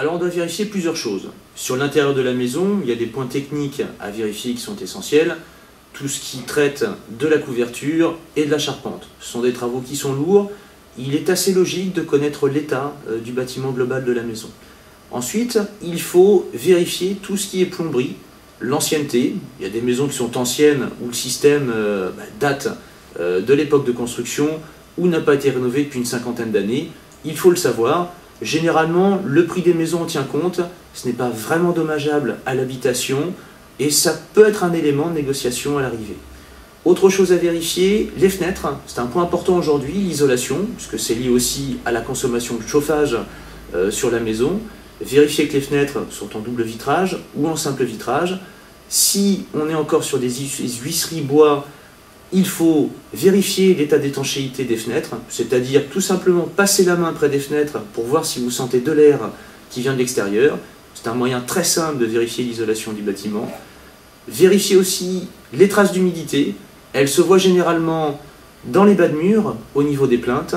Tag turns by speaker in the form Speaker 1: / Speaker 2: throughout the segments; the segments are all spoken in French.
Speaker 1: Alors on doit vérifier plusieurs choses. Sur l'intérieur de la maison, il y a des points techniques à vérifier qui sont essentiels. Tout ce qui traite de la couverture et de la charpente. Ce sont des travaux qui sont lourds. Il est assez logique de connaître l'état du bâtiment global de la maison. Ensuite, il faut vérifier tout ce qui est plomberie, l'ancienneté. Il y a des maisons qui sont anciennes où le système date de l'époque de construction ou n'a pas été rénové depuis une cinquantaine d'années. Il faut le savoir. Généralement, le prix des maisons en tient compte. Ce n'est pas vraiment dommageable à l'habitation et ça peut être un élément de négociation à l'arrivée. Autre chose à vérifier, les fenêtres. C'est un point important aujourd'hui, l'isolation, puisque c'est lié aussi à la consommation de chauffage sur la maison. Vérifier que les fenêtres sont en double vitrage ou en simple vitrage. Si on est encore sur des huisseries bois, il faut vérifier l'état d'étanchéité des fenêtres, c'est-à-dire tout simplement passer la main près des fenêtres pour voir si vous sentez de l'air qui vient de l'extérieur. C'est un moyen très simple de vérifier l'isolation du bâtiment. Vérifier aussi les traces d'humidité. Elles se voient généralement dans les bas de mur, au niveau des plinthes,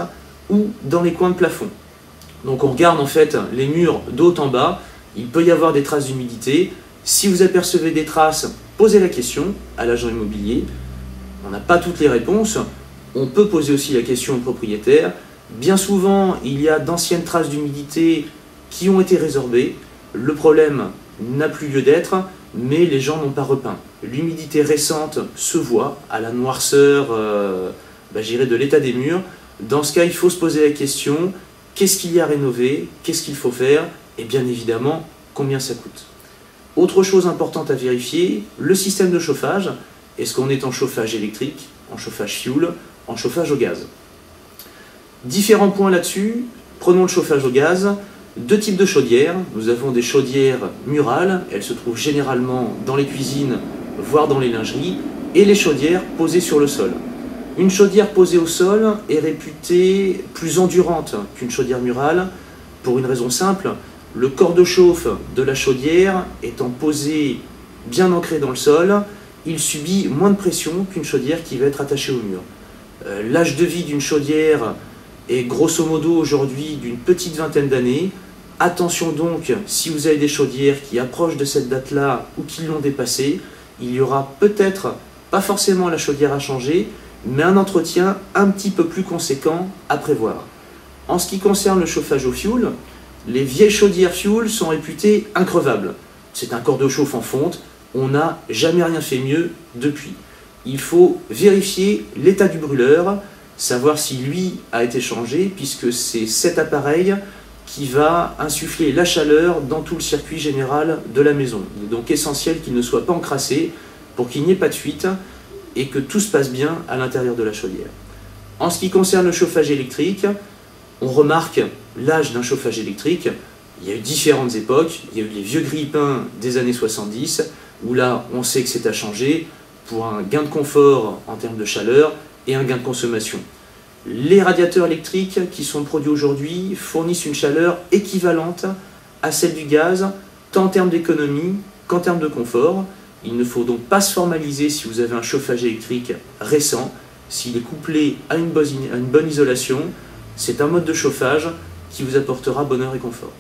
Speaker 1: ou dans les coins de plafond. Donc on regarde en fait les murs de haut en bas, il peut y avoir des traces d'humidité. Si vous apercevez des traces, posez la question à l'agent immobilier. On n'a pas toutes les réponses, on peut poser aussi la question au propriétaire. Bien souvent, il y a d'anciennes traces d'humidité qui ont été résorbées. Le problème n'a plus lieu d'être, mais les gens n'ont pas repeint. L'humidité récente se voit à la noirceur de l'état des murs. Dans ce cas, il faut se poser la question, qu'est-ce qu'il y a à rénover, qu'est-ce qu'il faut faire, et bien évidemment, combien ça coûte. Autre chose importante à vérifier, le système de chauffage. Est-ce qu'on est en chauffage électrique, en chauffage fuel, en chauffage au gaz? Différents points là-dessus. Prenons le chauffage au gaz. Deux types de chaudières. Nous avons des chaudières murales. Elles se trouvent généralement dans les cuisines, voire dans les lingeries. Et les chaudières posées sur le sol. Une chaudière posée au sol est réputée plus endurante qu'une chaudière murale. Pour une raison simple, le corps de chauffe de la chaudière étant posé bien ancré dans le sol, il subit moins de pression qu'une chaudière qui va être attachée au mur. L'âge de vie d'une chaudière est grosso modo aujourd'hui d'une petite vingtaine d'années. Attention donc, si vous avez des chaudières qui approchent de cette date-là ou qui l'ont dépassée, il y aura peut-être, pas forcément la chaudière à changer, mais un entretien un petit peu plus conséquent à prévoir. En ce qui concerne le chauffage au fioul, les vieilles chaudières fioul sont réputées increvables. C'est un corps de chauffe en fonte. On n'a jamais rien fait mieux depuis. Il faut vérifier l'état du brûleur, savoir si lui a été changé, puisque c'est cet appareil qui va insuffler la chaleur dans tout le circuit général de la maison. Il est donc essentiel qu'il ne soit pas encrassé pour qu'il n'y ait pas de fuite et que tout se passe bien à l'intérieur de la chaudière. En ce qui concerne le chauffage électrique, on remarque l'âge d'un chauffage électrique. Il y a eu différentes époques. Il y a eu les vieux grille-pains des années 70, où là, on sait que c'est à changer pour un gain de confort en termes de chaleur et un gain de consommation. Les radiateurs électriques qui sont produits aujourd'hui fournissent une chaleur équivalente à celle du gaz, tant en termes d'économie qu'en termes de confort. Il ne faut donc pas se formaliser si vous avez un chauffage électrique récent. S'il est couplé à une bonne isolation, c'est un mode de chauffage qui vous apportera bonheur et confort.